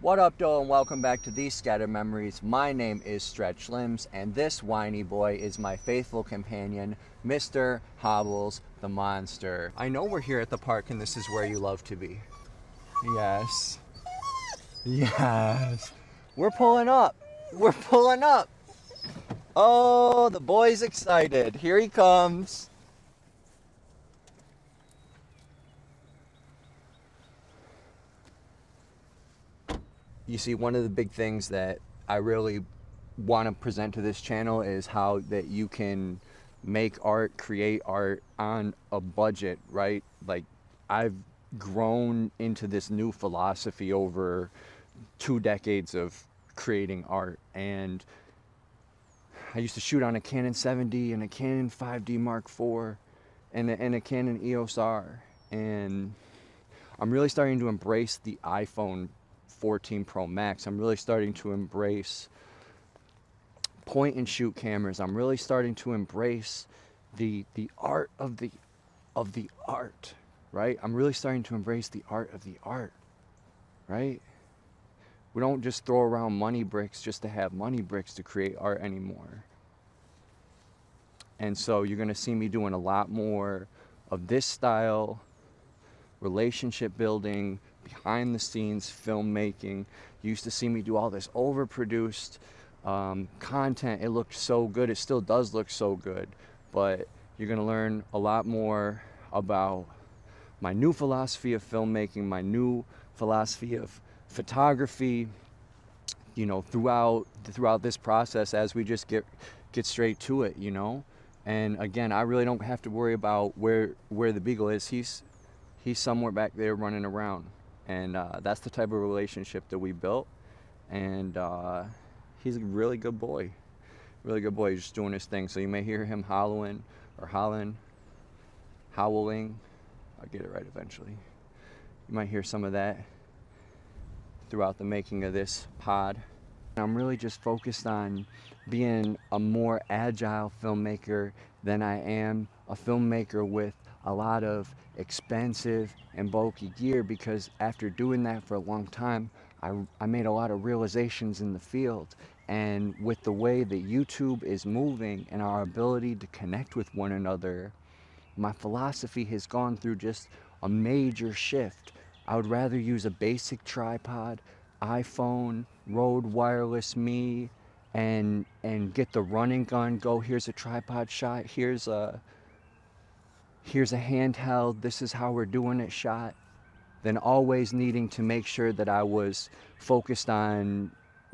What up, though, and welcome back to These Scattered Memories. My name is Stretch Limbs, and this whiny boy is my faithful companion, Mr. Hobbles the Monster. I know we're here at the park, and this is where you love to be. Yes. Yes. We're pulling up. We're pulling up. Oh, the boy's excited. Here he comes. You see, one of the big things that I really want to present to this channel is how that you can make art, create art on a budget, right? Like, I've grown into this new philosophy over 2 decades of creating art, and I used to shoot on a Canon 7D and a Canon 5D Mark IV and a Canon EOS R, and I'm really starting to embrace the iPhone 14 Pro Max. I'm really starting to embrace point and shoot cameras. I'm really starting to embrace the art of the art, right? I'm really starting to embrace the art of the art, right? We don't just throw around money bricks just to have money bricks to create art anymore. And so you're going to see me doing a lot more of this style, relationship building, behind the scenes filmmaking. You used to see me do all this overproduced content. It looked so good. It still does look so good, but you're going to learn a lot more about my new philosophy of filmmaking, my new philosophy of photography, you know, throughout this process as we just get straight to it, you know. And again, I really don't have to worry about where the beagle is. He's somewhere back there running around, and that's the type of relationship that we built. And he's a really good boy, he's just doing his thing. So you may hear him howling. I'll get it right eventually. You might hear some of that throughout the making of this pod. I'm really just focused on being a more agile filmmaker than I am a filmmaker with a lot of expensive and bulky gear, because after doing that for a long time, I made a lot of realizations in the field. And with the way that YouTube is moving and our ability to connect with one another, my philosophy has gone through just a major shift. I would rather use a basic tripod, iPhone, Rode Wireless Me, and get the running gun, go, here's a tripod shot, here's a handheld, this is how we're doing it shot, than always needing to make sure that I was focused on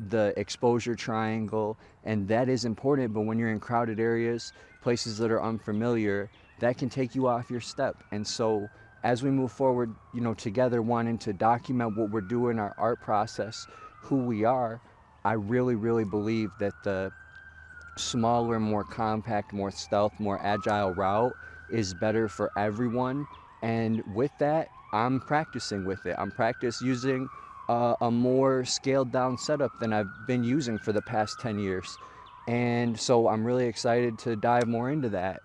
the exposure triangle. And that is important, but when you're in crowded areas, places that are unfamiliar, that can take you off your step. And so as we move forward, you know, together, wanting to document what we're doing, our art process, who we are, I really believe that the smaller, more compact, more stealth, more agile route is better for everyone. And with that, I'm practicing with it. I'm using a more scaled down setup than I've been using for the past 10 years. And so I'm really excited to dive more into that.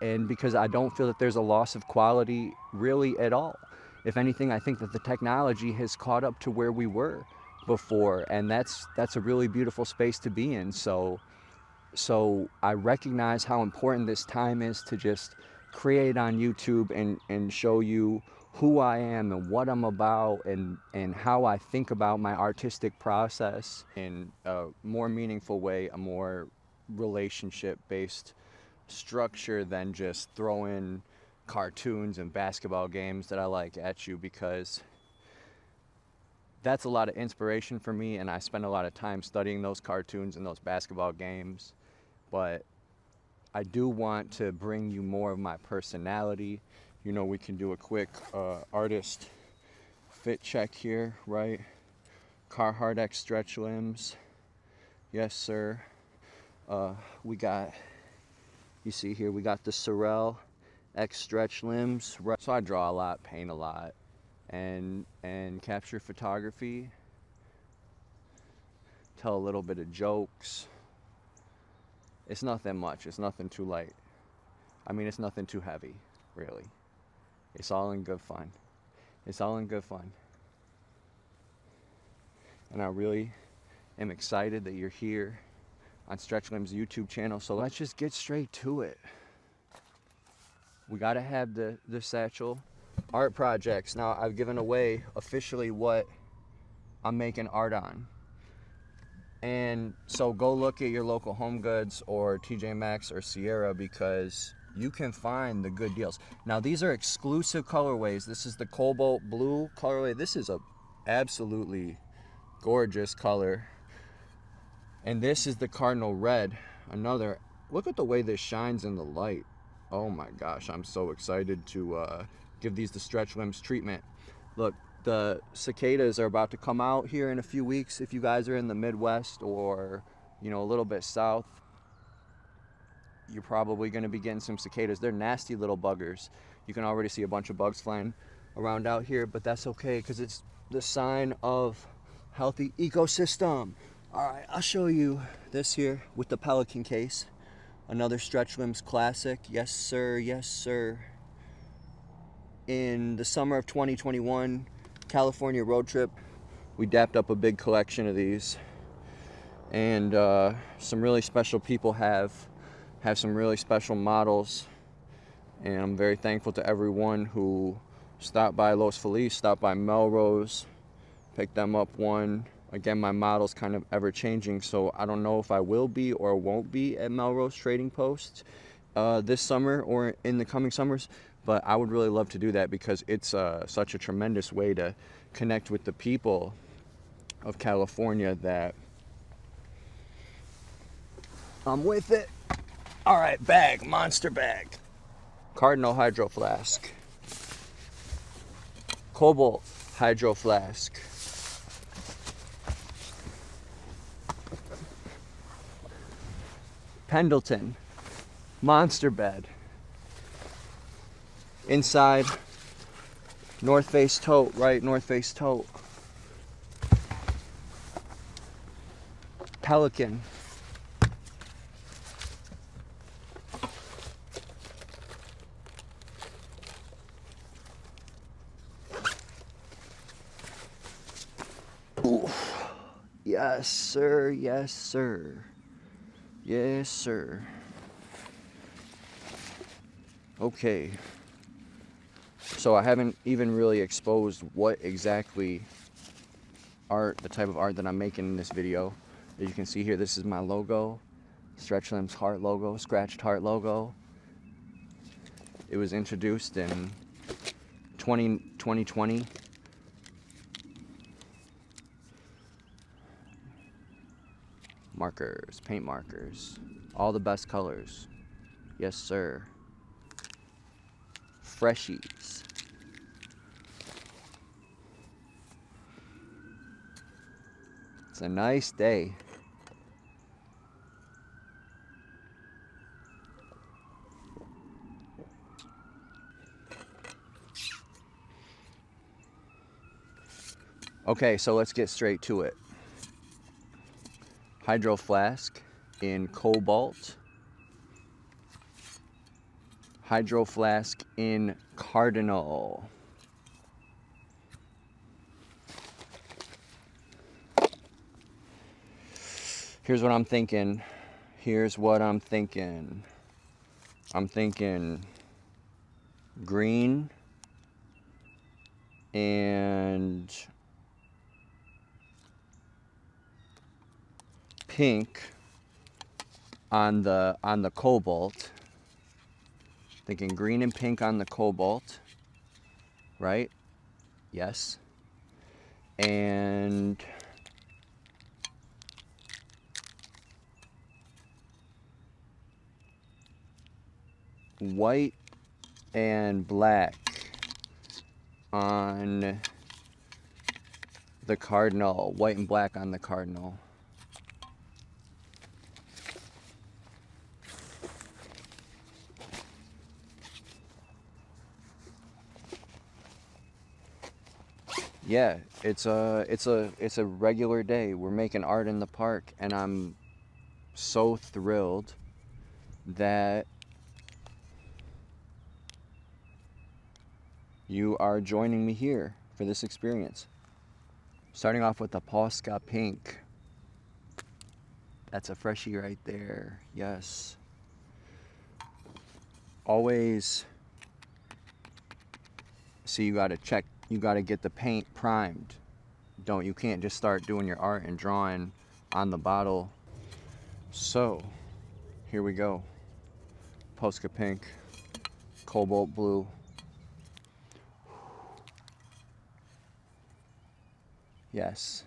And because I don't feel that there's a loss of quality really at all. If anything, I think that the technology has caught up to where we were before, and that's a really beautiful space to be in. So I recognize how important this time is to just create on YouTube and show you who I am and what I'm about, and how I think about my artistic process in a more meaningful way, a more relationship-based structure than just throwing cartoons and basketball games that I like at you, because that's a lot of inspiration for me, and I spend a lot of time studying those cartoons and those basketball games. But I do want to bring you more of my personality. You know, we can do a quick artist fit check here, right? Carhartt X Stretch Limbs. Yes, sir. We got, you see here, we got the Sorel X Stretch Limbs. So I draw a lot, paint a lot, and capture photography, tell a little bit of jokes. It's nothing much. It's nothing too light. I mean, it's nothing too heavy, really. It's all in good fun. It's all in good fun. and I really am excited that you're here on Stretch Limb's YouTube channel. So let's just get straight to it. We gotta have the satchel art projects. Now I've given away officially what I'm making art on. And so go look at your local Home Goods or TJ Maxx or Sierra, because you can find the good deals. Now these are exclusive colorways. This is the cobalt blue colorway. This is a absolutely gorgeous color. And this is the cardinal red. Another, look at the way this shines in the light. Oh my gosh, I'm so excited to give these the Stretch Limbs treatment. Look, the cicadas are about to come out here in a few weeks. If you guys are in the Midwest or, you know, a little bit south, you're probably going to be getting some cicadas. They're nasty little buggers. You can already see a bunch of bugs flying around out here, but that's okay because it's the sign of healthy ecosystem. All right, I'll show you this here with the Pelican case. Another Stretch Limbs classic. Yes, sir. Yes, sir. In the summer of 2021, California road trip, we dapped up a big collection of these. And some really special people have some really special models. And I'm very thankful to everyone who stopped by Los Feliz, stopped by Melrose, picked them up one. Again, my model's kind of ever changing, so I don't know if I will be or won't be at Melrose Trading Post this summer or in the coming summers, but I would really love to do that because it's such a tremendous way to connect with the people of California that I'm with it. All right, bag, monster bag. Cardinal Hydro Flask. Cobalt Hydro Flask. Pendleton monster bed. Inside, North Face tote, right? North Face tote. Pelican. Ooh. Yes, sir. Yes, sir. Yes, sir. Okay. So I haven't even really exposed what exactly art, the type of art that I'm making in this video. As you can see here, this is my logo. Stretch Limbs heart logo, scratched heart logo. It was introduced in 2020. Markers, paint markers, all the best colors. Yes, sir. Freshies. It's a nice day. Okay, so let's get straight to it. Hydro Flask in Cobalt. Hydro Flask in Cardinal. Here's what I'm thinking. Here's what I'm thinking. I'm thinking green and pink on the cobalt. Thinking green and pink on the cobalt, right? Yes. And white and black on the cardinal. White and black on the cardinal. Yeah, it's a regular day. We're making art in the park, and I'm so thrilled that you are joining me here for this experience. Starting off with the Polska pink. That's a freshie right there. Yes. Always, see, you gotta check, you gotta get the paint primed. You can't just start doing your art and drawing on the bottle. So, here we go. Polska pink, cobalt blue. Yes.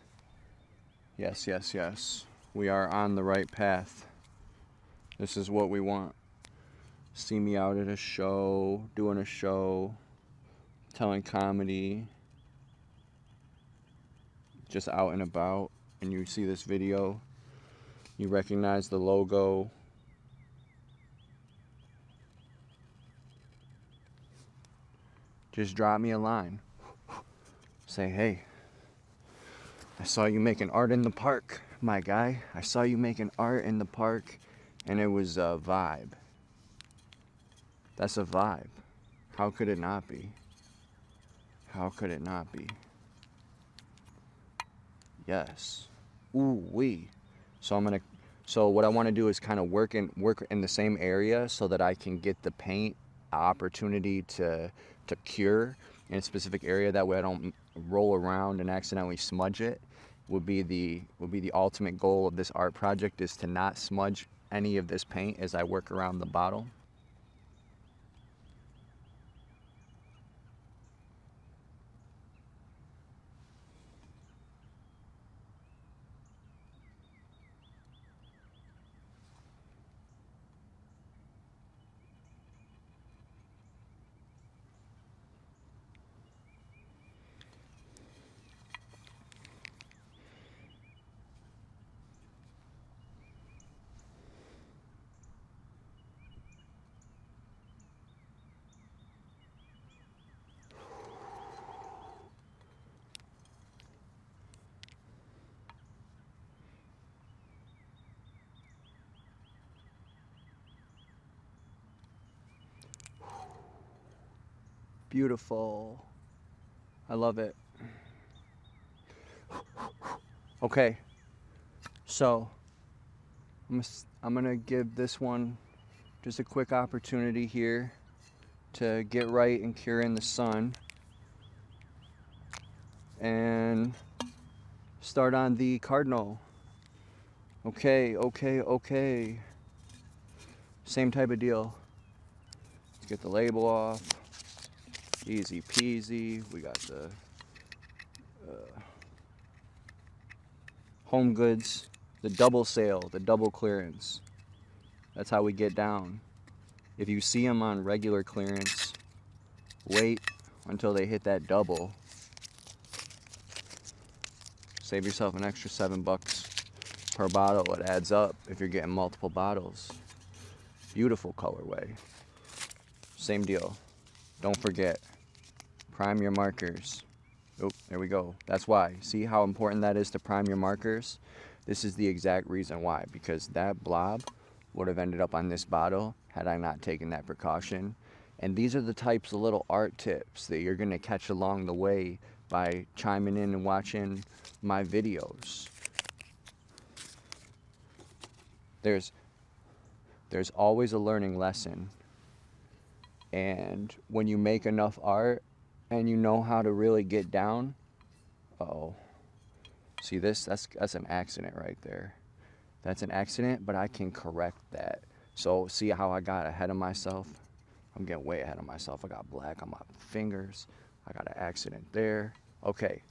Yes, yes, yes. We are on the right path. This is what we want. See me out at a show, doing a show, telling comedy, just out and about, and you see this video, you recognize the logo. Just drop me a line. Say, hey, I saw you making art in the park, my guy. I saw you making art in the park, and it was a vibe. That's a vibe. How could it not be? How could it not be? Yes. Ooh wee. So what I want to do is kind of work in the same area so that I can get the paint opportunity to cure in a specific area. That way I don't roll around and accidentally smudge it. Would be the ultimate goal of this art project, is to not smudge any of this paint as I work around the bottle. Beautiful. I love it. Okay, so I'm gonna give this one just a quick opportunity here to get right and cure in the sun, and start on the cardinal. Okay, okay, okay. Same type of deal. Let's get the label off. Easy peasy. We got the Home Goods, the double sale, the double clearance. That's how we get down. If you see them on regular clearance, wait until they hit that double. Save yourself an extra $7 per bottle. It adds up if you're getting multiple bottles. Beautiful colorway. Same deal. Don't forget, prime your markers. Oh, there we go. That's why. See how important that is to prime your markers? This is the exact reason why, because that blob would have ended up on this bottle had I not taken that precaution. And these are the types of little art tips that you're going to catch along the way by chiming in and watching my videos. There's always a learning lesson. And when you make enough art and you know how to really get down, see this? That's an accident right there. That's an accident, but I can correct that. So see how I got ahead of myself? I'm getting way ahead of myself. I got black on my fingers. I got an accident there. Okay,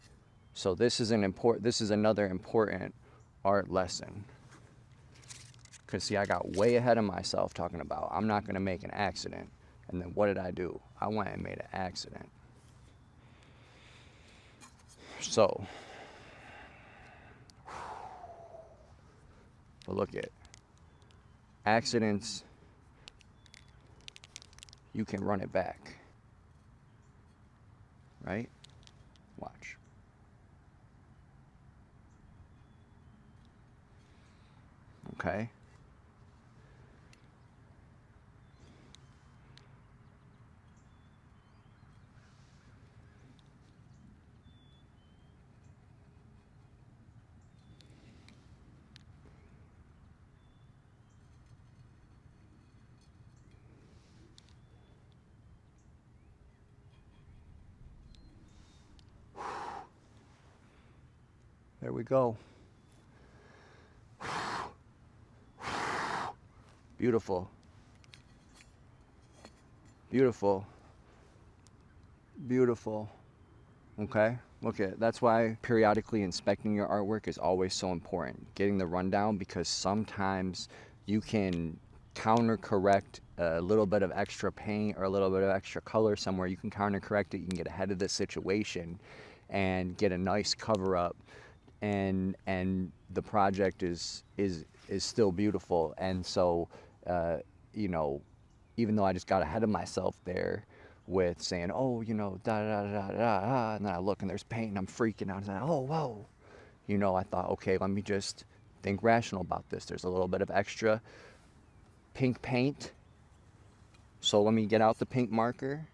so this is another important art lesson. Because see, I got way ahead of myself talking about I'm not going to make an accident. And then what did I do? I went and made an accident. So, but look at accidents, you can run it back, right? Watch. Okay. There we go. Beautiful. Beautiful. Beautiful. Okay, look at, that's why periodically inspecting your artwork is always so important. Getting the rundown, because sometimes you can counter correct a little bit of extra paint or a little bit of extra color somewhere. You can counter correct it, you can get ahead of the situation and get a nice cover up, and the project is still beautiful. And so you know, even though I just got ahead of myself there with saying, oh, you know, da da da da da, and then I look and there's paint and I'm freaking out and saying, oh, whoa, you know, I thought, okay, let me just think rational about this. There's a little bit of extra pink paint, so let me get out the pink marker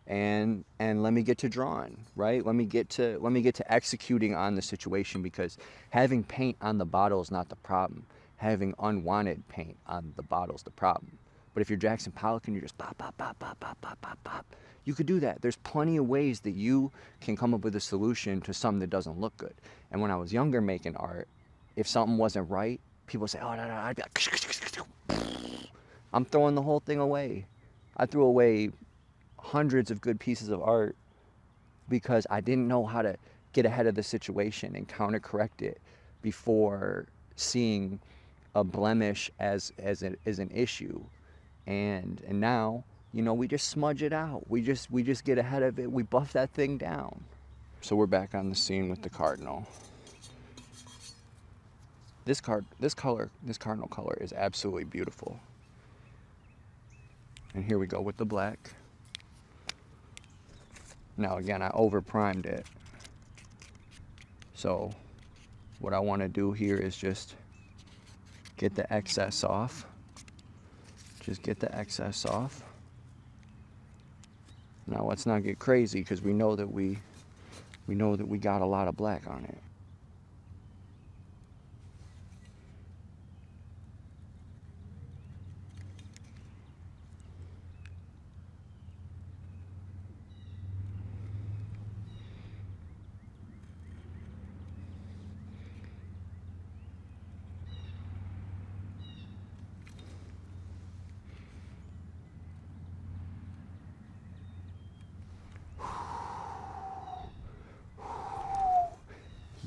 and let me get to drawing, right? Let me get to executing on the situation, because having paint on the bottle is not the problem. Having unwanted paint on the bottle is the problem. But if you're Jackson Pollock and you're just pop, pop, pop, pop, pop, pop, pop, pop, you could do that. There's plenty of ways that you can come up with a solution to something that doesn't look good. And when I was younger making art, if something wasn't right, people say, oh, no, no, I'd be like, I'm throwing the whole thing away. I threw away hundreds of good pieces of art because I didn't know how to get ahead of the situation and counter correct it before seeing a blemish as an issue. And now, you know, we just smudge it out. We just get ahead of it. We buff that thing down. So we're back on the scene with the cardinal. This cardinal color is absolutely beautiful. And here we go with the black. Now again, I over primed it. So what I want to do here is just get the excess off. Just get the excess off. Now let's not get crazy, because we know that we got a lot of black on it.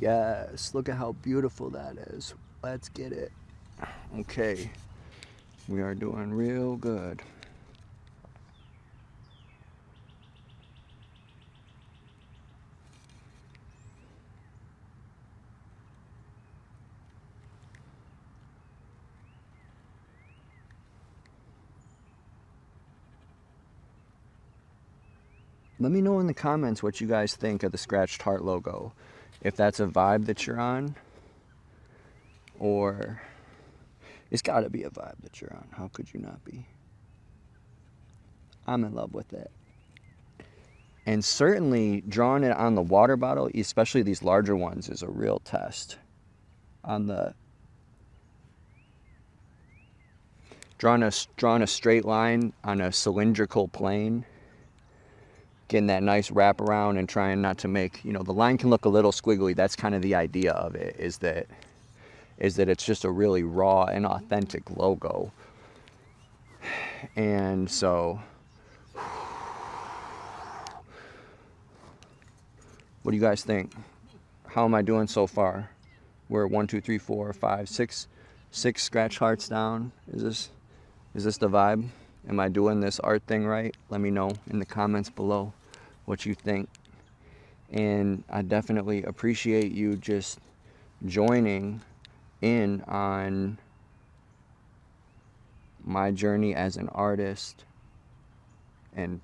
Yes, look at how beautiful that is. Let's get it. Okay, we are doing real good. Let me know in the comments what you guys think of the Scratched Heart logo. If that's a vibe that you're on, or it's got to be a vibe that you're on. How could you not be? I'm in love with it. And certainly drawing it on the water bottle, especially these larger ones, is a real test. On the drawing a straight line on a cylindrical plane, getting that nice wraparound and trying not to make, you know, the line can look a little squiggly. That's kind of the idea of it, is that it's just a really raw and authentic logo. And so, what do you guys think? How am I doing so far? We're 1, 2, 3, 4, 5, 6 scratch hearts down. Is this the vibe? Am I doing this art thing right? Let me know in the comments below what you think. And I definitely appreciate you just joining in on my journey as an artist. And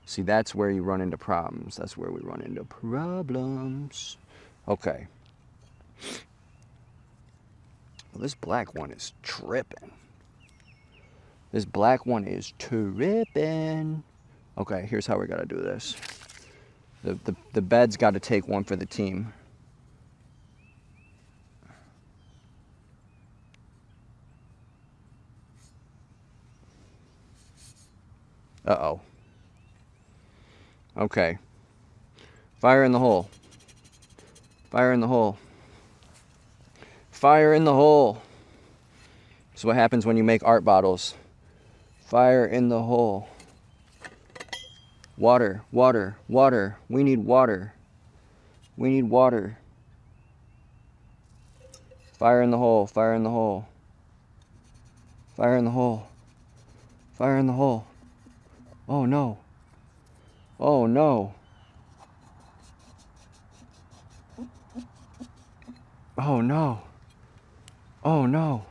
see, that's where you run into problems. That's where we run into problems. Okay. Well, this black one is tripping. This black one is tripping. Okay, here's how we gotta do this. The bed's gotta take one for the team. Uh-oh. Okay. Fire in the hole. Fire in the hole. Fire in the hole. This is what happens when you make art bottles. Fire in the hole. Water, water, water. We need water. We need water. Fire in the hole, fire in the hole. Fire in the hole. Fire in the hole. Oh no. Oh no. Oh no. Oh no.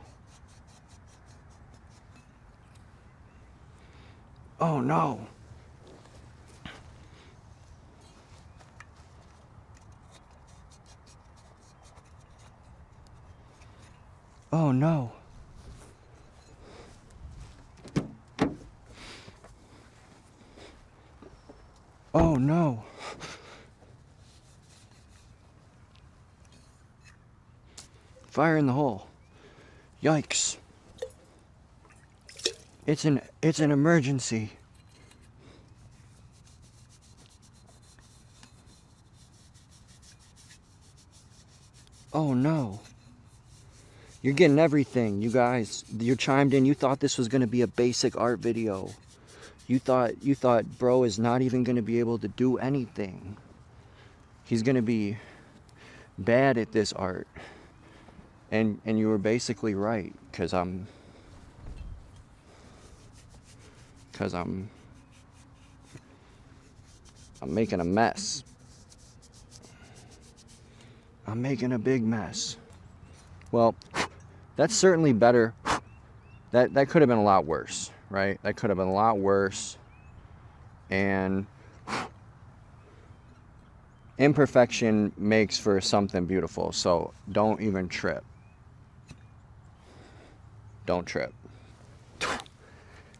Oh no. Oh no. Oh no. Fire in the hole. Yikes. It's an emergency. Oh no. You're getting everything, you guys. You chimed in. You thought this was going to be a basic art video. You thought bro is not even going to be able to do anything. He's going to be bad at this art. And you were basically right, cuz I'm making a mess. I'm making a big mess. Well, that's certainly better. That could have been a lot worse, right? That could have been a lot worse. And imperfection makes for something beautiful. So don't even trip. Don't trip.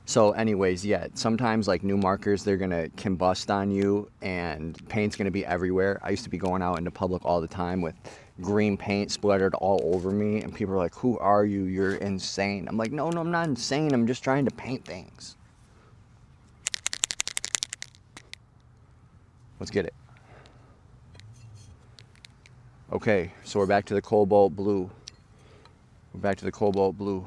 So anyways, yeah, sometimes like new markers, they're going to combust on you and paint's going to be everywhere. I used to be going out into public all the time with green paint splattered all over me. And people are like, who are you? You're insane. I'm like, no, I'm not insane. I'm just trying to paint things. Let's get it. Okay, so we're back to the cobalt blue. We're back to the cobalt blue.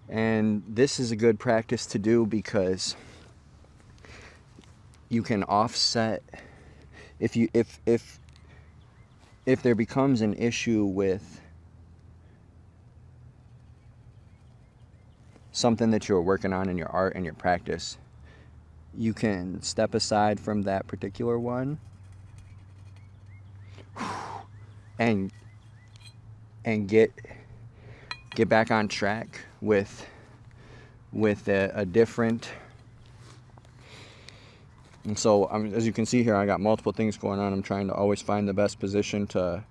And this is a good practice to do because you can offset if there becomes an issue with something that you're working on in your art and your practice, you can step aside from that particular one and get back on track with a different. And so as you can see here, I got multiple things going on. I'm trying to always find the best position to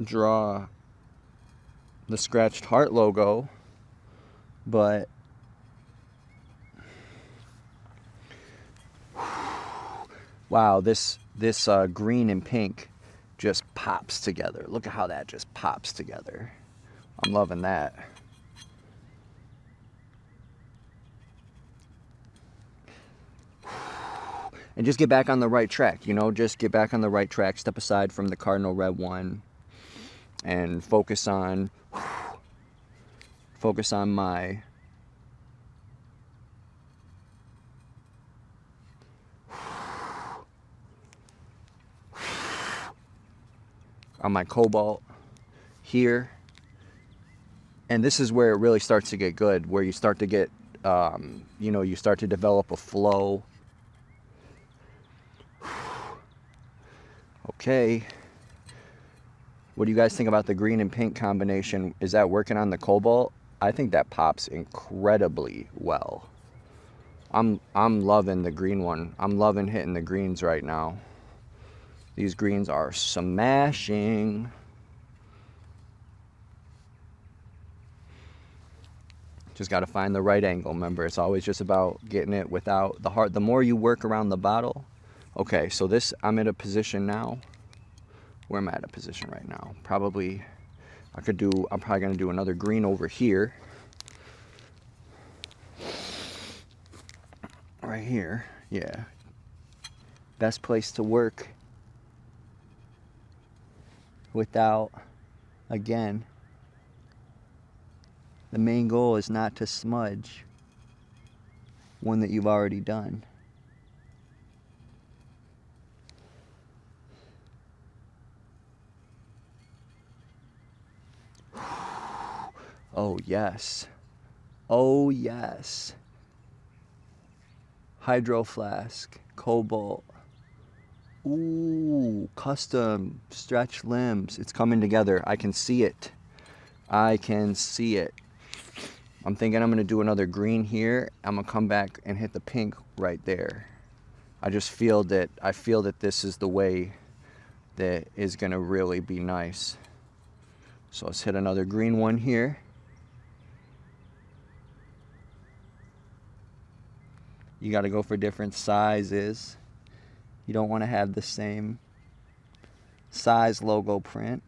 draw the scratched heart logo, but wow, this green and pink just pops together. Look at how that just pops together. I'm loving that. And just get back on the right track, just get back on the right track, step aside from the cardinal red one and focus on my cobalt here. And this is where it really starts to get good, where you start to get, you start to develop a flow. Okay. What do you guys think about the green and pink combination? Is that working on the cobalt? I think that pops incredibly well. I'm loving the green one. I'm loving hitting the greens right now. These greens are smashing. Just got to find the right angle. Remember, it's always just about getting it without the heart. The more you work around the bottle. Okay, so this, I'm in a position now. Where am I at a position right now? Probably, I'm probably going to do another green over here. Right here, yeah. Best place to work without, again, the main goal is not to smudge one that you've already done. Oh yes. Oh yes. Hydro flask, cobalt. Ooh, custom stretch limbs. It's coming together. I can see it. I can see it. I'm thinking I'm gonna do another green here. I'm gonna come back and hit the pink right there. I feel that this is the way that is gonna really be nice. So let's hit another green one here. You got to go for different sizes. You don't want to have the same size logo print.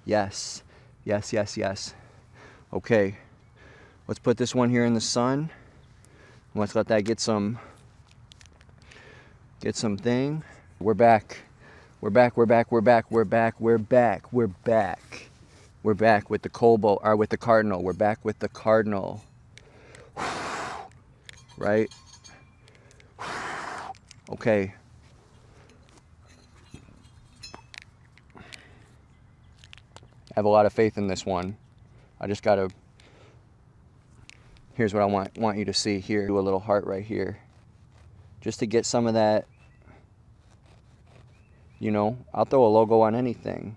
Yes, yes, yes, yes. Okay, let's put this one here in the sun. Let's let that get some thing. We're back. We're back with the cobalt, or with the cardinal. We're back with the cardinal. Right? Okay. I have a lot of faith in this one. I just gotta, here's what I want you to see here. Do a little heart right here. Just to get some of that, you know, I'll throw a logo on anything.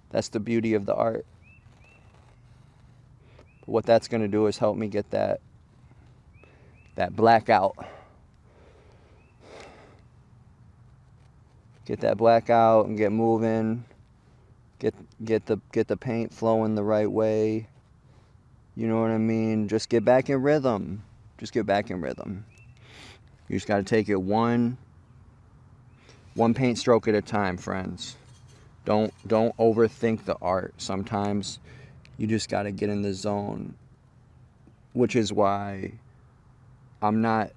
That's the beauty of the art. But what that's gonna do is help me get that black out. Get that black out and get moving. Get the paint flowing the right way. You know what I mean? Just get back in rhythm. Just get back in rhythm. You just got to take it one paint stroke at a time, friends. Don't overthink the art. Sometimes you just got to get in the zone, which is why I'm not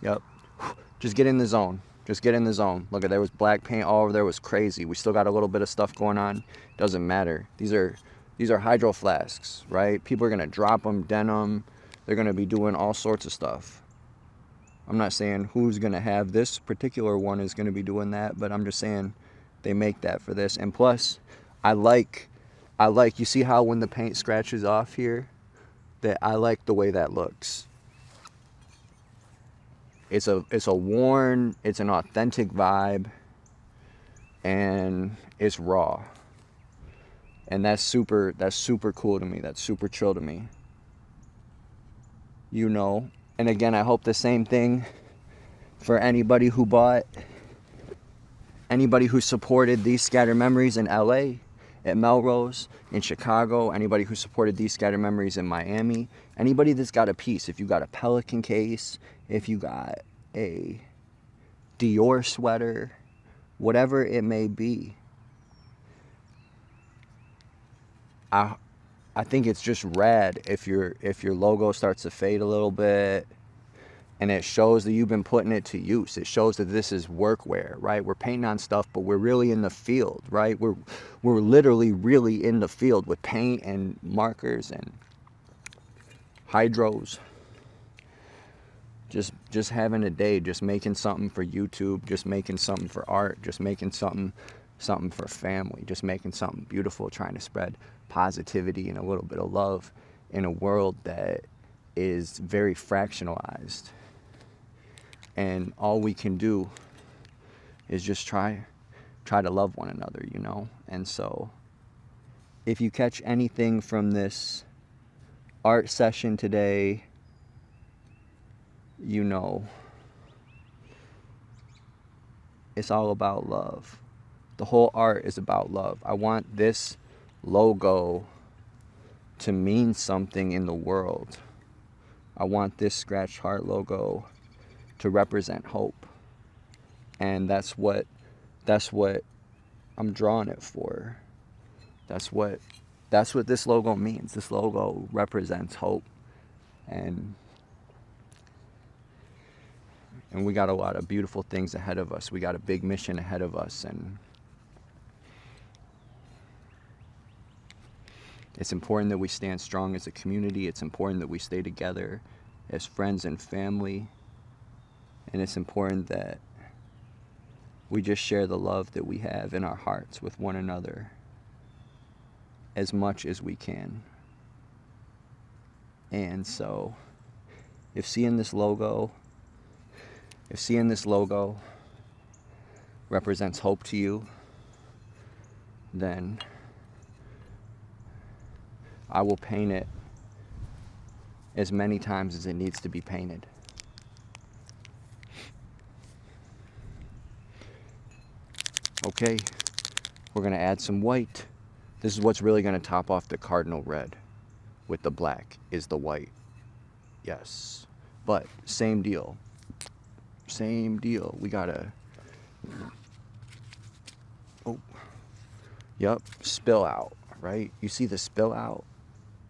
Yep. Just get in the zone. Just get in the zone. Look at, there was black paint all over there. It was crazy. We still got a little bit of stuff going on. Doesn't matter. These are hydro flasks, right? People are gonna drop them, dent them. They're gonna be doing all sorts of stuff. I'm not saying who's gonna have this particular one is gonna be doing that, but I'm just saying they make that for this. And plus, I like, you see how when the paint scratches off here, that I like the way that looks. It's a worn, it's an authentic vibe, and it's raw. And that's super cool to me. That's super chill to me. You know. And again, I hope the same thing for anybody who bought, anybody who supported these Scattered Memories in LA, at Melrose, in Chicago, anybody who supported these Scattered Memories in Miami, anybody that's got a piece. If you got a Pelican case, if you got a Dior sweater, whatever it may be, I think it's just rad if your logo starts to fade a little bit, and it shows that you've been putting it to use. It shows that this is workwear, right? We're painting on stuff, but we're really in the field, right? We're literally really in the field with paint and markers and hydros. Just having a day, just making something for YouTube, just making something for art, just making something for family, just making something beautiful, trying to spread positivity and a little bit of love in a world that is very fractionalized. And all we can do is just try to love one another, you know? And so if you catch anything from this art session today, you know, it's all about love. The whole art is about love. I want this logo to mean something in the world. I want this scratched heart logo to represent hope. And that's what I'm drawing it for. That's what this logo means. This logo represents hope. And we got a lot of beautiful things ahead of us. We got a big mission ahead of us, and it's important that we stand strong as a community. It's important that we stay together as friends and family. And it's important that we just share the love that we have in our hearts with one another as much as we can. And so, if seeing this logo represents hope to you, then I will paint it as many times as it needs to be painted. Okay, we're gonna add some white. This is what's really gonna top off the cardinal red with the black, is the white. Yes, but same deal. We gotta, spill out, right? You see the spill out?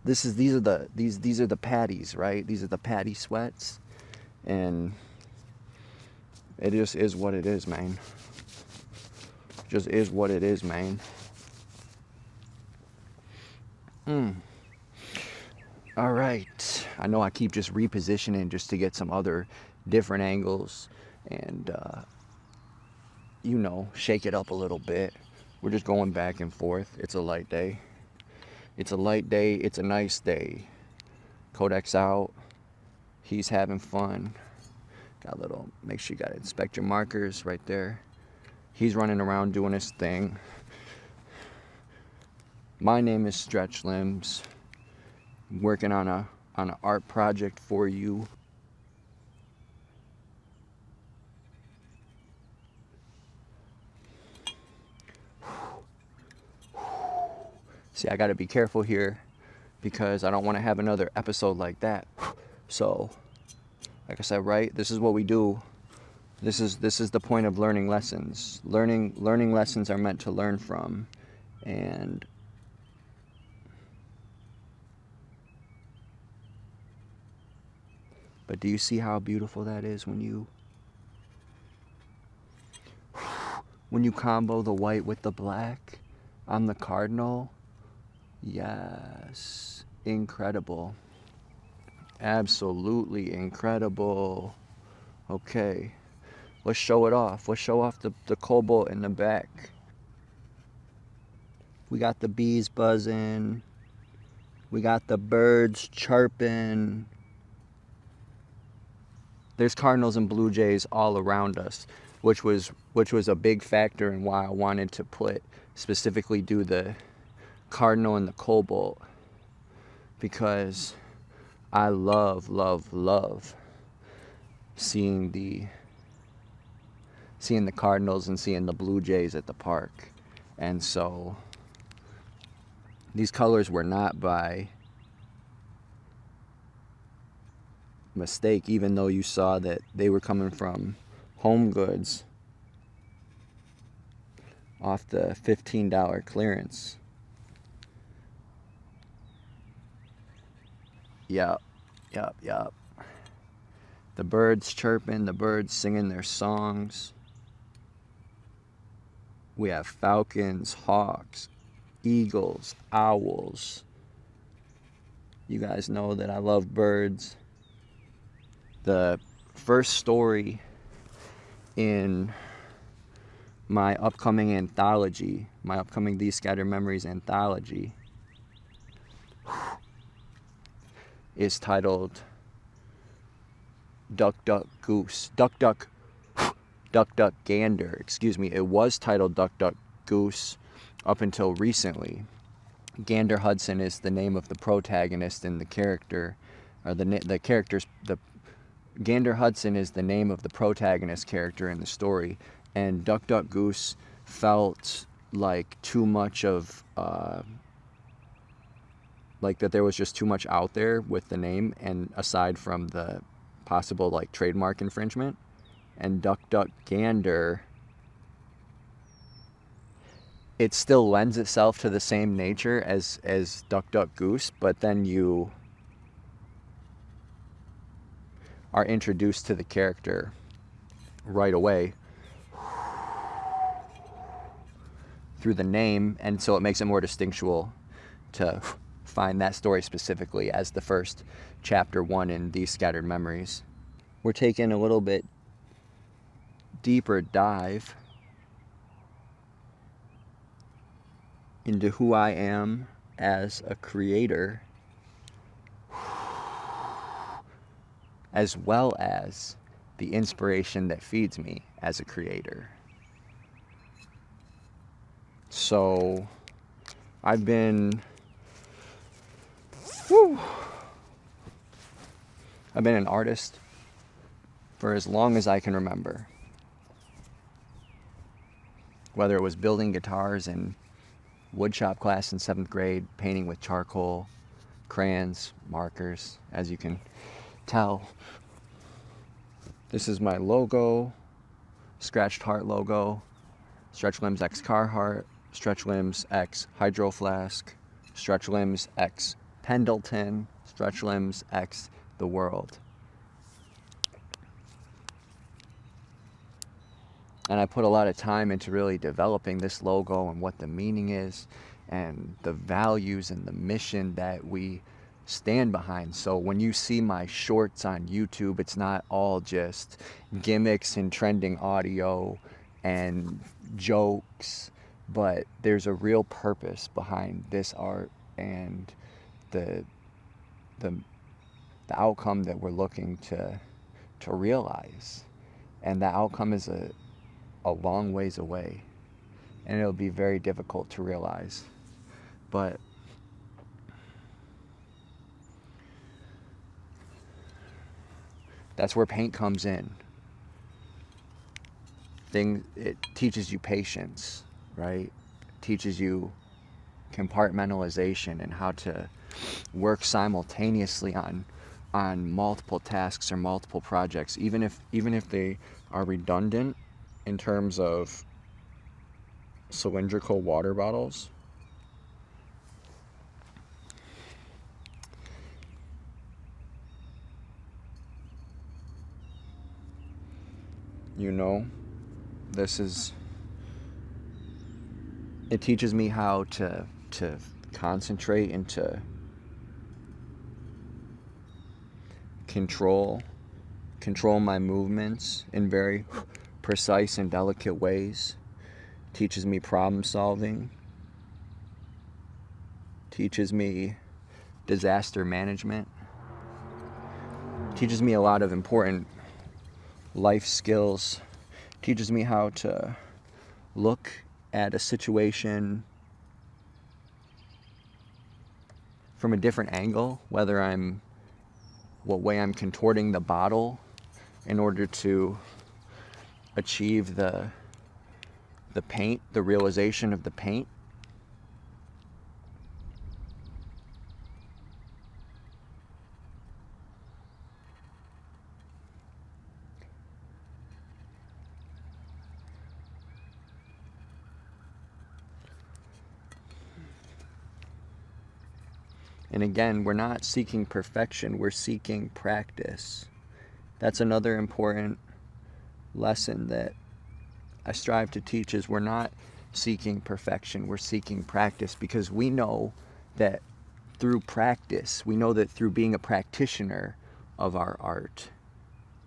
These are the patties, right? These are the patty sweats, and it just is what it is, man. Just is what it is, man. All right. I know I keep just repositioning just to get some other different angles and, shake it up a little bit. We're just going back and forth. It's a light day. It's a nice day. Kodak's out. He's having fun. Make sure you got to inspect your markers right there. He's running around doing his thing. My name is Stretch Limbs. I'm working on an art project for you. See, I gotta be careful here because I don't want to have another episode like that. So, like I said, right? This is what we do. This is the point of learning lessons. Learning lessons are meant to learn from, and but do you see how beautiful that is when you combo the white with the black on the cardinal? Yes, incredible. Absolutely incredible. Okay, let's show it off. Let's show off the cobalt in the back. We got the bees buzzing. We got the birds chirping. There's cardinals and blue jays all around us, which was a big factor in why I wanted to specifically do the cardinal and the cobalt, because I love seeing the cardinals and seeing the blue jays at the park. And so these colors were not by mistake, even though you saw that they were coming from Home Goods off the $15 clearance. Yup. The birds chirping, the birds singing their songs. We have falcons, hawks, eagles, owls. You guys know that I love birds. The first story in my upcoming anthology, my upcoming These Scattered Memories anthology, is titled Duck Duck Goose. Duck Duck Gander, excuse me. It was titled Duck Duck Goose up until recently. Gander Hudson is the name of the protagonist in the character, or the character's the Gander Hudson is the name of the protagonist character in the story, and Duck Duck Goose felt like too much of like that there was just too much out there with the name, and aside from the possible like trademark infringement. And Duck Duck Gander, it still lends itself to the same nature as Duck Duck Goose, but then you are introduced to the character right away through the name, and so it makes it more distinctual to find that story specifically as the first chapter 1 in These Scattered Memories. We're taking a little bit deeper dive into who I am as a creator, as well as the inspiration that feeds me as a creator. So I've been an artist for as long as I can remember. Whether it was building guitars in woodshop class in 7th grade, painting with charcoal, crayons, markers, as you can tell. This is my logo, Scratched Heart logo, Stretch Limbs X Carhartt, Stretch Limbs X Hydro Flask, Stretch Limbs X Pendleton, Stretch Limbs X The World. And I put a lot of time into really developing this logo and what the meaning is and the values and the mission that we stand behind. So when you see my shorts on YouTube, it's not all just gimmicks and trending audio and jokes, but there's a real purpose behind this art and the outcome that we're looking to realize. And the outcome is a long ways away, and it'll be very difficult to realize, but that's where paint comes in. It teaches you patience, right? It teaches you compartmentalization and how to work simultaneously on multiple tasks or multiple projects, even if they are redundant in terms of cylindrical water bottles. You know, it teaches me how to concentrate and to control my movements in very precise and delicate ways. Teaches me problem solving. Teaches me disaster management. Teaches me a lot of important life skills. Teaches me how to look at a situation from a different angle, what way I'm contorting the bottle in order to achieve the paint, the realization of the paint. And again, we're not seeking perfection, we're seeking practice. That's another important lesson that I strive to teach, is we're not seeking perfection, we're seeking practice, because we know that through practice, we know that through being a practitioner of our art,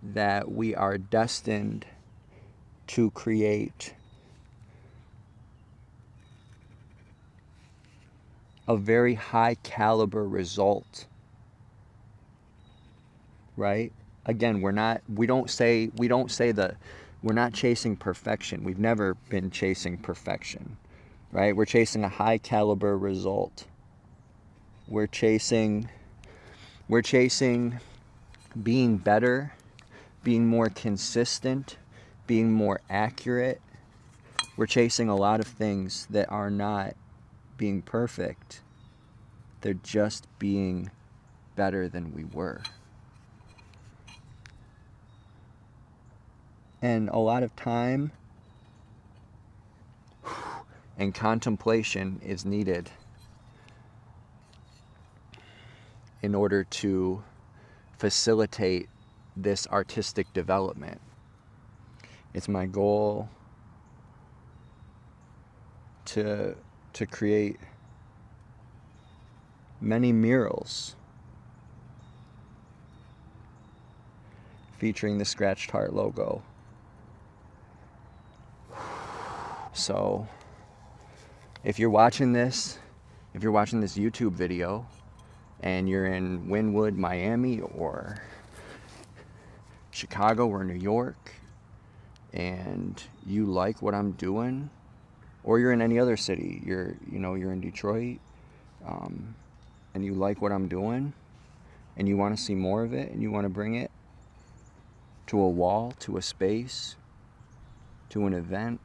that we are destined to create a very high caliber result, right? Again, we're not chasing perfection. We've never been chasing perfection, right? We're chasing a high caliber result. We're chasing being better, being more consistent, being more accurate. We're chasing a lot of things that are not being perfect. They're just being better than we were. And a lot of time and contemplation is needed in order to facilitate this artistic development. It's my goal to create many murals featuring the Scratched Heart logo. So if you're watching this YouTube video and you're in Wynwood, Miami, or Chicago or New York, and you like what I'm doing, or you're in any other city, you're in Detroit, and you like what I'm doing, and you want to see more of it, and you want to bring it to a wall, to a space, to an event,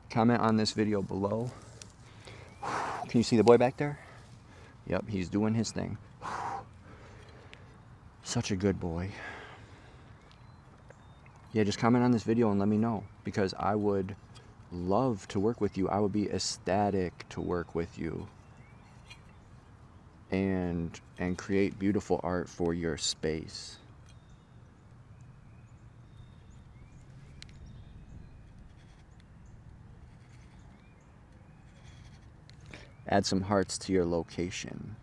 comment on this video below. Can you see the boy back there? Yep, he's doing his thing. Such a good boy. Yeah, just comment on this video and let me know, because I would love to work with you. I would be ecstatic to work with you and create beautiful art for your space. Add some hearts to your location.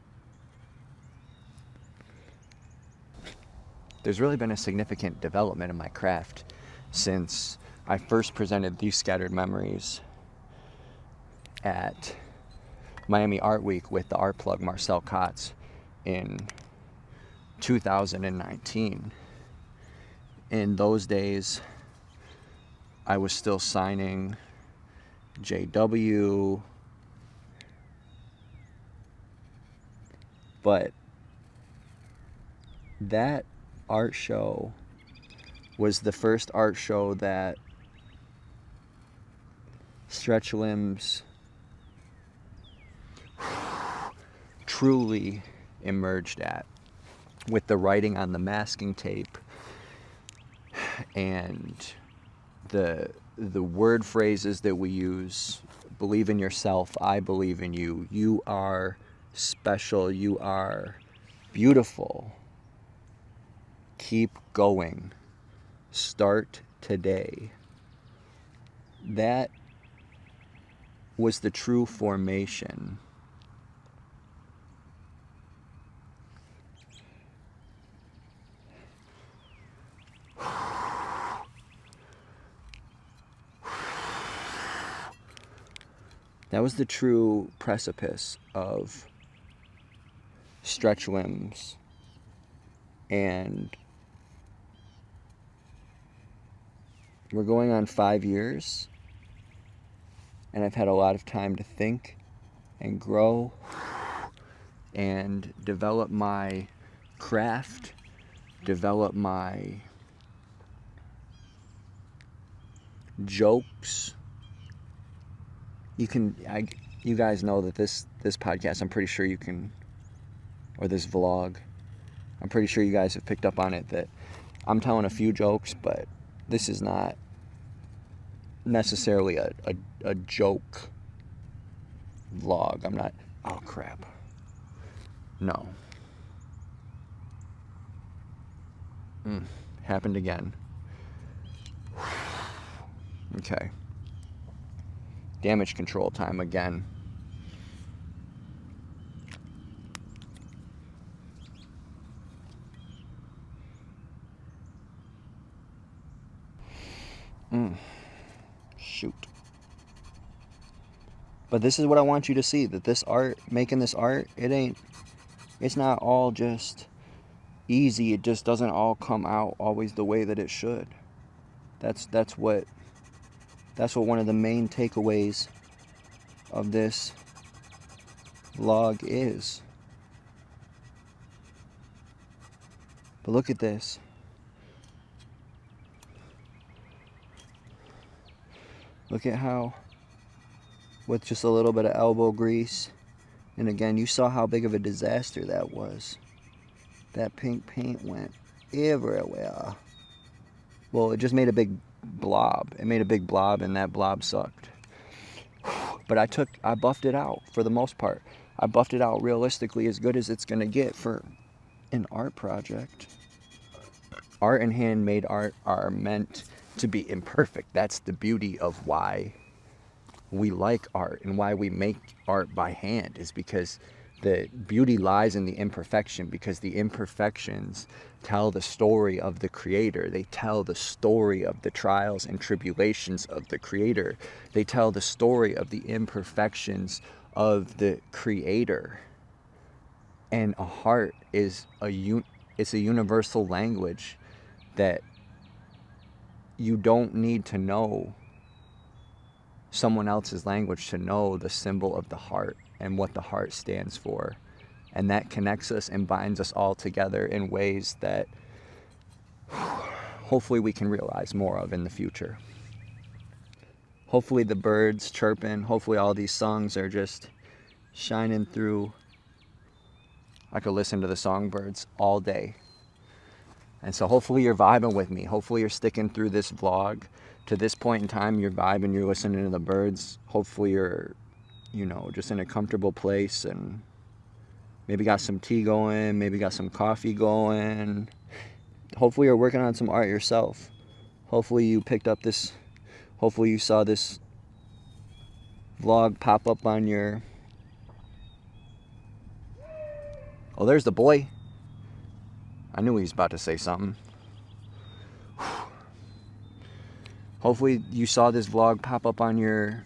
There's really been a significant development in my craft since I first presented these scattered memories at Miami Art Week with the art plug Marcel Kotz in 2019. In those days, I was still signing JW, but that art show was the first art show that Stretch Limbs truly emerged at, with the writing on the masking tape and the word phrases that we use. Believe in yourself, I believe in you, you are special, you are beautiful, keep going, start today. That was the true formation. That was the true precipice of Stretch Limbs. And we're going on 5 years, and I've had a lot of time to think and grow and develop my craft, develop my jokes. You guys know that this podcast, I'm pretty sure you can, or this vlog, I'm pretty sure you guys have picked up on it, that I'm telling a few jokes, but this is not necessarily a joke vlog. I'm not, oh crap. No. Happened again. Okay. Damage control time again. Shoot. But this is what I want you to see, that this art, making this art, it's not all just easy. It just doesn't all come out always the way that it should. That's what one of the main takeaways of this vlog is. But look at this. Look at how, with just a little bit of elbow grease, and again, you saw how big of a disaster that was. That pink paint went everywhere. Well, it just made a big blob. It made a big blob, and that blob sucked. But I buffed it out for the most part. I buffed it out realistically as good as it's gonna get for an art project. Art and handmade art are meant to be imperfect. That's the beauty of why we like art and why we make art by hand, is because the beauty lies in the imperfection, because the imperfections tell the story of the creator. They tell the story of the trials and tribulations of the creator. They tell the story of the imperfections of the creator. And a heart is it's a universal language that you don't need to know someone else's language to know the symbol of the heart and what the heart stands for. And that connects us and binds us all together in ways that hopefully we can realize more of in the future. Hopefully the birds chirping, hopefully all these songs are just shining through. I could listen to the songbirds all day. And so hopefully you're vibing with me. Hopefully you're sticking through this vlog. To this point in time, you're vibing, you're listening to the birds. Hopefully you're, just in a comfortable place and maybe got some tea going, maybe got some coffee going. Hopefully you're working on some art yourself. Hopefully you hopefully you saw this vlog pop up on your... Oh, there's the boy. I knew he was about to say something. Hopefully you saw this vlog pop up on your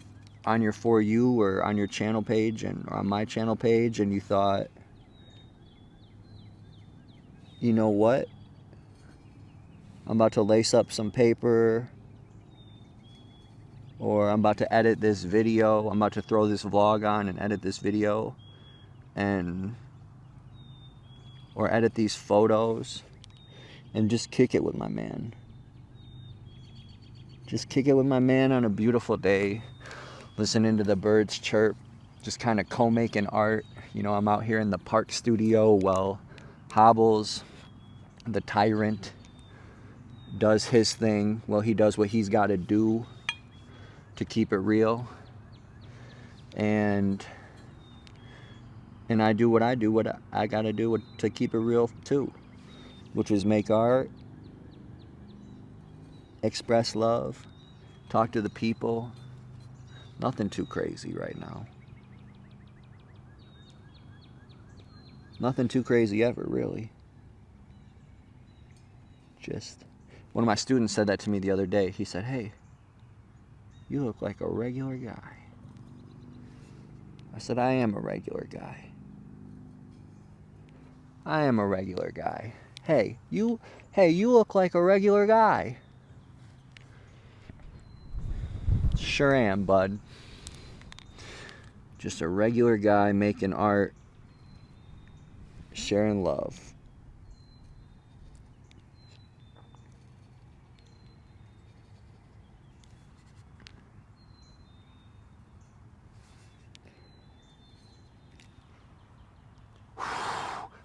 For You or on your channel page or on my channel page, and you thought, you know what? I'm about to lace up some paper, or I'm about to edit this video. I'm about to throw this vlog on and edit this video, or edit these photos and just kick it with my man. Just kick it with my man on a beautiful day, listening to the birds chirp, just kind of co-making art. I'm out here in the park studio while Hobbles, the tyrant, does his thing. Well, he does what he's got to do to keep it real. And I do what I got to do to keep it real too, which is make art, express love, talk to the people. Nothing too crazy right now. Nothing too crazy ever, really. Just, one of my students said that to me the other day. He said, "Hey, you look like a regular guy." I said, "I am a regular guy. I am a regular guy. Hey, you look like a regular guy." Sure am, bud. Just a regular guy making art, sharing love.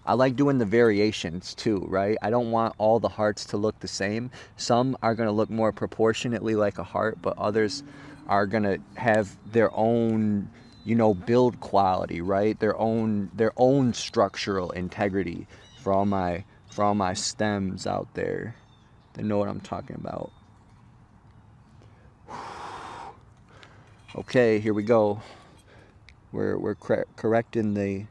I like doing the variations too, right? I don't want all the hearts to look the same. Some are going to look more proportionately like a heart, but others are going to have their own, build quality, right? Their own structural integrity. For all my stems out there, they know what I'm talking about. Okay, here we go. We're correcting the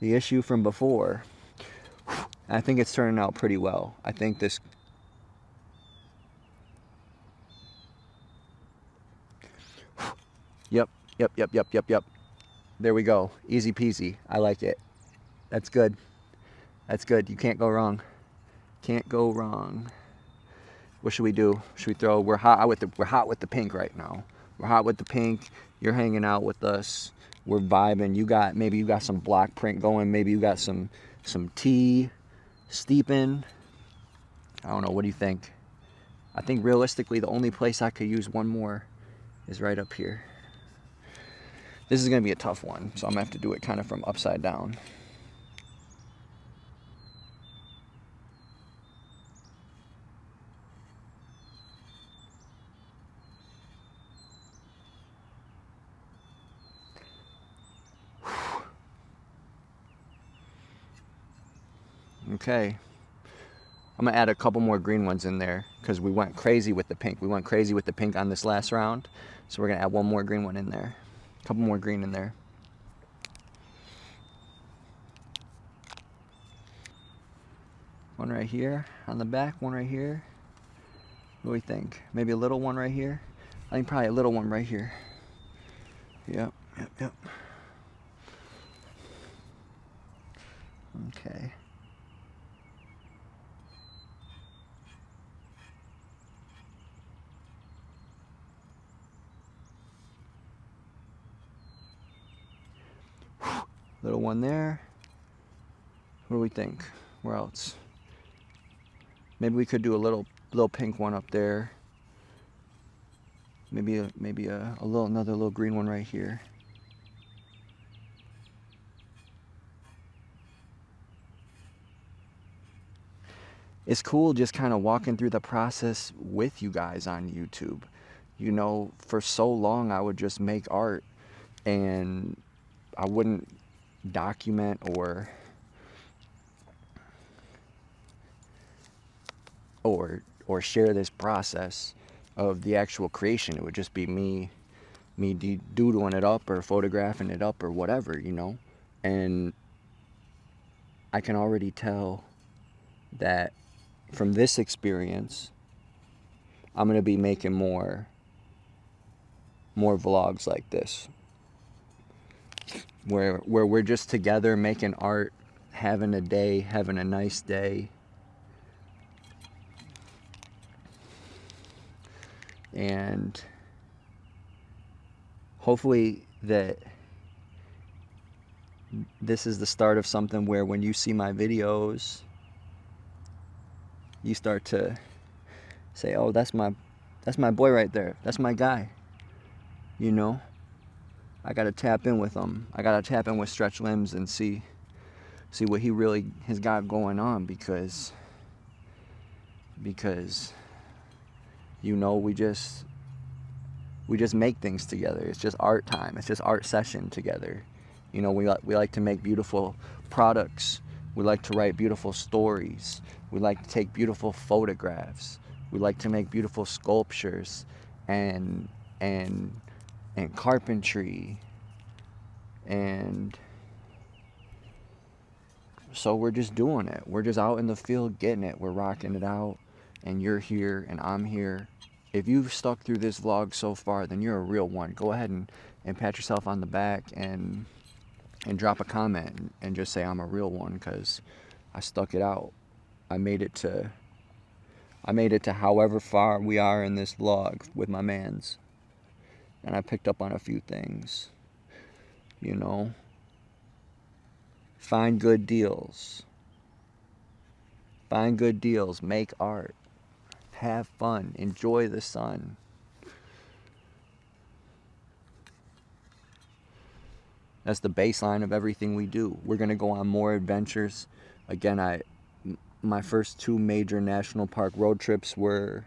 issue from before. I think it's turning out pretty well. I think this... Yep. There we go. Easy peasy. I like it. That's good. That's good. You can't go wrong. Can't go wrong. What should we do? Should we throw? We're hot with the pink right now. We're hot with the pink. You're hanging out with us. We're vibing. Maybe you got some block print going. Maybe you got some tea steeping. I don't know. What do you think? I think realistically, the only place I could use one more is right up here. This is gonna be a tough one, so I'm gonna have to do it kind of from upside down. Okay, I'm gonna add a couple more green ones in there because we went crazy with the pink. We went crazy with the pink on this last round, so we're gonna add one more green one in there. A couple more green in there. One right here on the back, one right here. What do we think? Maybe a little one right here? I think probably a little one right here. Yep. Okay. Little one there. What do we think? Where else? Maybe we could do a little pink one up there. Maybe another little green one right here. It's cool just kind of walking through the process with you guys on YouTube. You know, for so long I would just make art and I wouldn't document or share this process of the actual creation. It would just be me doodling it up or photographing it up or whatever, you know. And I can already tell that from this experience I'm gonna be making more vlogs like this, where we're just together making art, having a nice day. And hopefully that this is the start of something where when you see my videos, you start to say, oh, that's my boy right there. That's my guy. You know, I gotta tap in with him. I gotta tap in with Stretch Limbs and see what he really has got going on, because you know, we just make things together. It's just art time. It's just art session together. You know, we like to make beautiful products. We like to write beautiful stories. We like to take beautiful photographs. We like to make beautiful sculptures and carpentry. And so we're just doing it. We're just out in the field getting it. We're rocking it out. And you're here and I'm here. If you've stuck through this vlog so far, then you're a real one. Go ahead and pat yourself on the back and drop a comment and just say I'm a real one, because I stuck it out. I made it to however far we are in this vlog with my mans. And I picked up on a few things. You know, find good deals. Find good deals, make art. Have fun, enjoy the sun. That's the baseline of everything we do. We're gonna go on more adventures. Again, my first 2 major national park road trips were,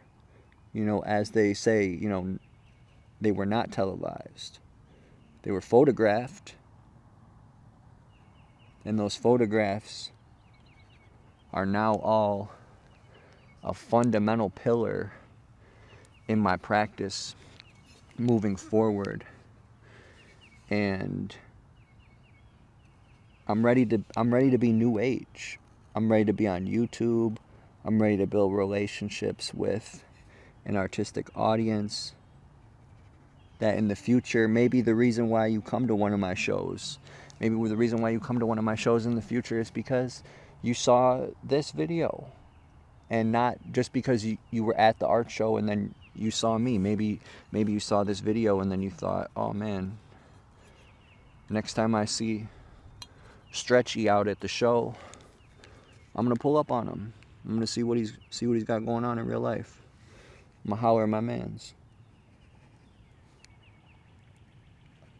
you know, as they say, you know, they were not televised. They were photographed. And those photographs are now all a fundamental pillar in my practice moving forward. And I'm ready to be new age. I'm ready to be on YouTube. I'm ready to build relationships with an artistic audience that in the future, maybe the reason why you come to one of my shows, in the future is because you saw this video. And not just because you were at the art show and then you saw me. Maybe you saw this video and then you thought, oh man, next time I see Stretchy out at the show, I'm gonna pull up on him. I'm gonna see what he's got going on in real life. I'm gonna holler at my mans.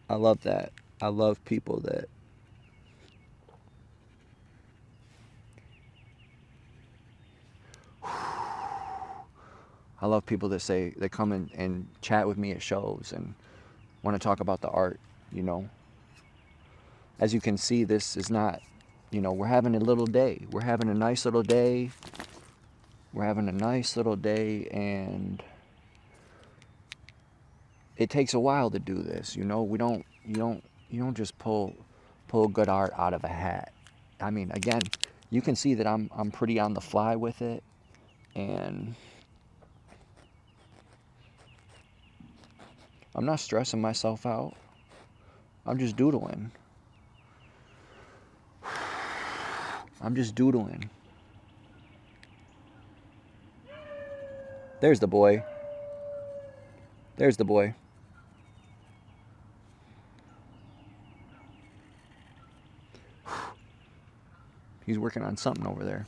I love that. I love people that say they come in and chat with me at shows and want to talk about the art, you know. As you can see, this is not, you know, we're having a little day. We're having a nice little day. And it takes a while to do this, you know. You don't just pull good art out of a hat. I mean, again, you can see that I'm pretty on the fly with it, and I'm not stressing myself out. I'm just doodling. There's the boy. He's working on something over there.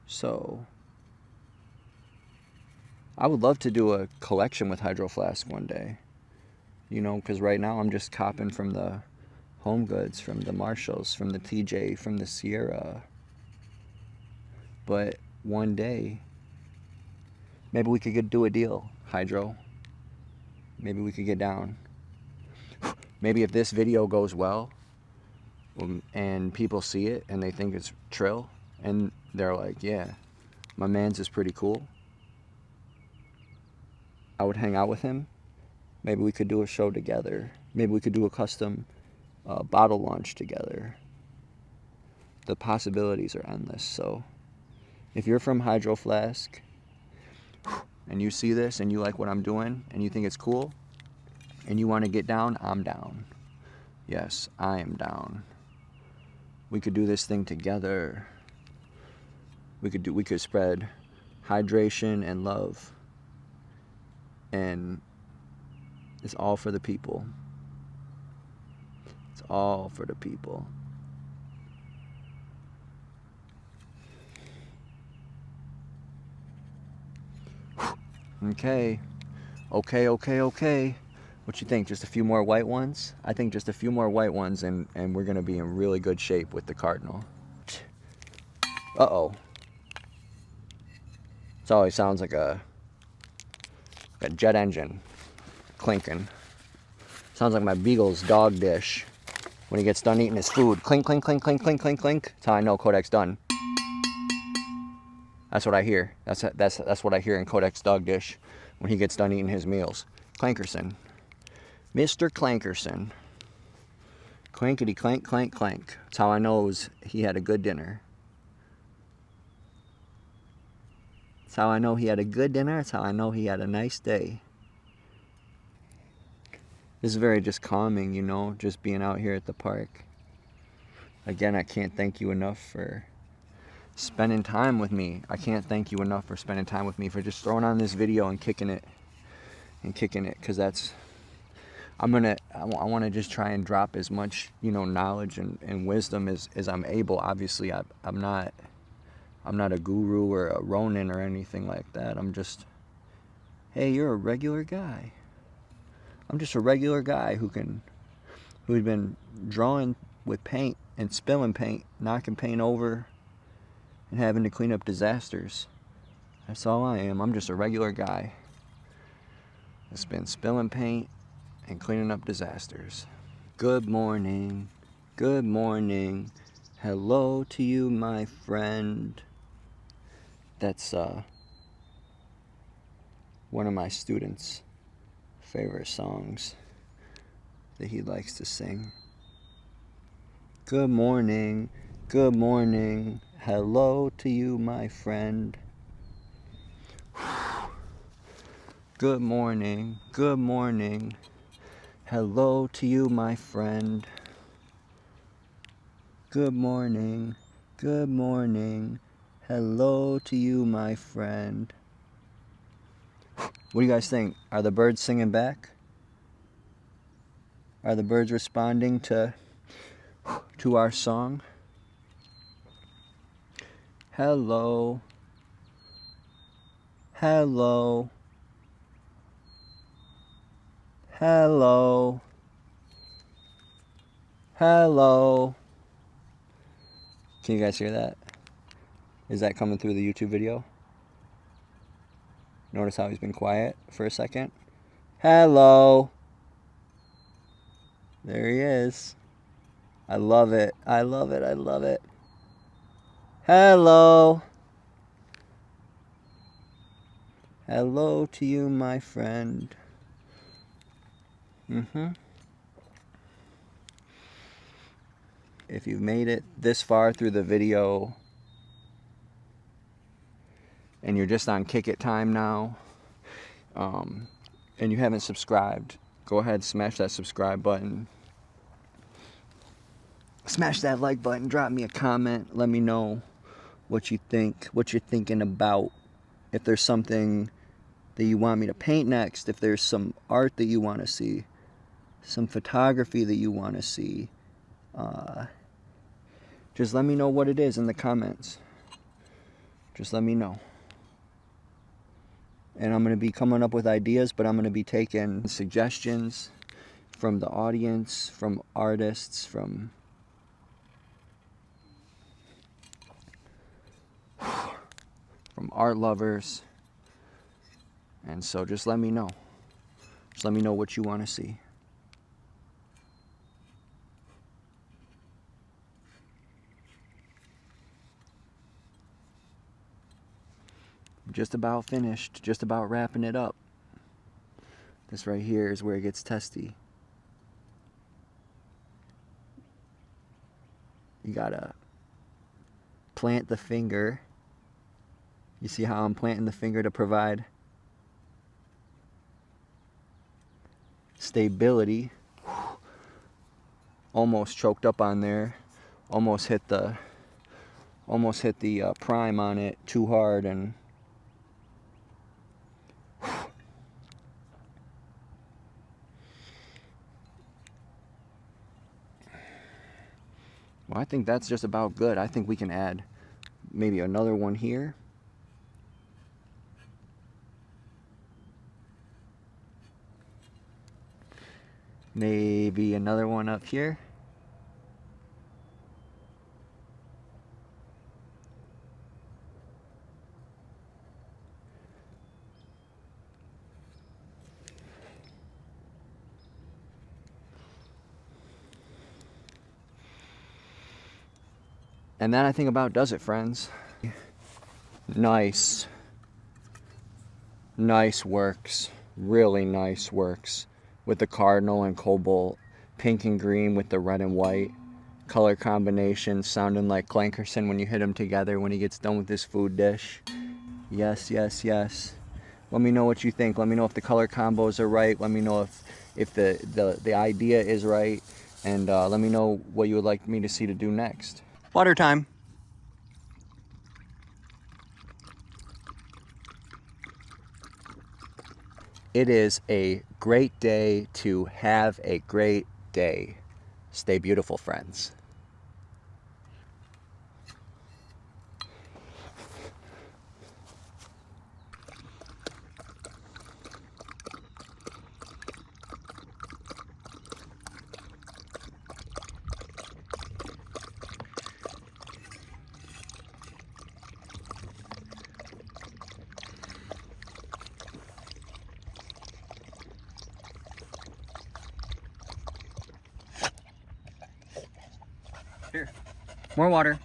So, I would love to do a collection with Hydro Flask one day. You know, because right now I'm just copping from the Home Goods, from the Marshalls, from the TJ, from the Sierra. But one day, maybe we could do a deal, Hydro. Maybe we could get down. Maybe if this video goes well, and people see it and they think it's Trill, and they're like, yeah, my man's is pretty cool, I would hang out with him. Maybe we could do a show together. Maybe we could do a custom bottle launch together. The possibilities are endless. So if you're from Hydro Flask and you see this and you like what I'm doing and you think it's cool and you want to get down, I'm down. Yes, I am down. We could do this thing together. We could spread hydration and love. And it's all for the people. It's all for the people. Okay. What you think? Just a few more white ones? I think just a few more white ones and we're going to be in really good shape with the Cardinal. Uh-oh. It always sounds like a jet engine clinking. Sounds like my Beagle's dog dish when he gets done eating his food. Clink, clink, clink, clink, clink, clink, clink. That's how I know Kodak's done. That's what I hear. That's what I hear in Kodak's dog dish when he gets done eating his meals. Clankerson. Mr. Clankerson. Clankety clank, clank, clank. That's how I know he had a good dinner. That's how I know he had a good dinner. That's how I know he had a nice day. This is very just calming, you know, just being out here at the park. Again, I can't thank you enough for spending time with me. I can't thank you enough for spending time with me, for just throwing on this video and kicking it, because that's, I want to just try and drop as much, you know, knowledge and wisdom as I'm able. Obviously, I'm not a guru or a Ronin or anything like that. I'm just, hey, you're a regular guy. I'm just a regular guy who's been drawing with paint and spilling paint, knocking paint over, and having to clean up disasters. That's all I am. I'm just a regular guy that's been spilling paint and cleaning up disasters. Good morning. Good morning. Hello to you, my friend. That's one of my students' favorite songs that he likes to sing. Good morning. Good morning. Hello to you, my friend. Good morning. Good morning. Hello to you, my friend. Good morning. Good morning. Hello to you, my friend. What do you guys think? Are the birds singing back? Are the birds responding to our song? Hello. Hello. Hello. Hello. Can you guys hear that? Is that coming through the YouTube video? Notice how he's been quiet for a second. Hello. There he is. I love it. I love it. I love it. Hello. Hello to you, my friend. If you've made it this far through the video and you're just on Kick It time now, and you haven't subscribed, go ahead, smash that subscribe button. Smash that like button, drop me a comment, let me know what you think, what you're thinking about. If there's something that you want me to paint next, if there's some art that you want to see, some photography that you want to see, just let me know what it is in the comments. Just let me know. And I'm going to be coming up with ideas, but I'm going to be taking suggestions from the audience, from artists, from art lovers. And so just let me know. Just let me know what you want to see. Just about finished, just about wrapping it up. This right here is where it gets testy. You gotta plant the finger. You see how I'm planting the finger to provide stability. Almost choked up on there. Almost hit the prime on it too hard, and well, I think that's just about good. I think we can add maybe another one here. Maybe another one up here. And that, I think, about does it, friends. Nice. Nice works. Really nice works. With the cardinal and cobalt, pink and green with the red and white. Color combination sounding like Clankerson when you hit them together when he gets done with his food dish. Yes, yes, yes. Let me know what you think. Let me know if the color combos are right. Let me know if the idea is right. And let me know what you would like me to see to do next. Water time. It is a great day to have a great day. Stay beautiful, friends. Here, more water.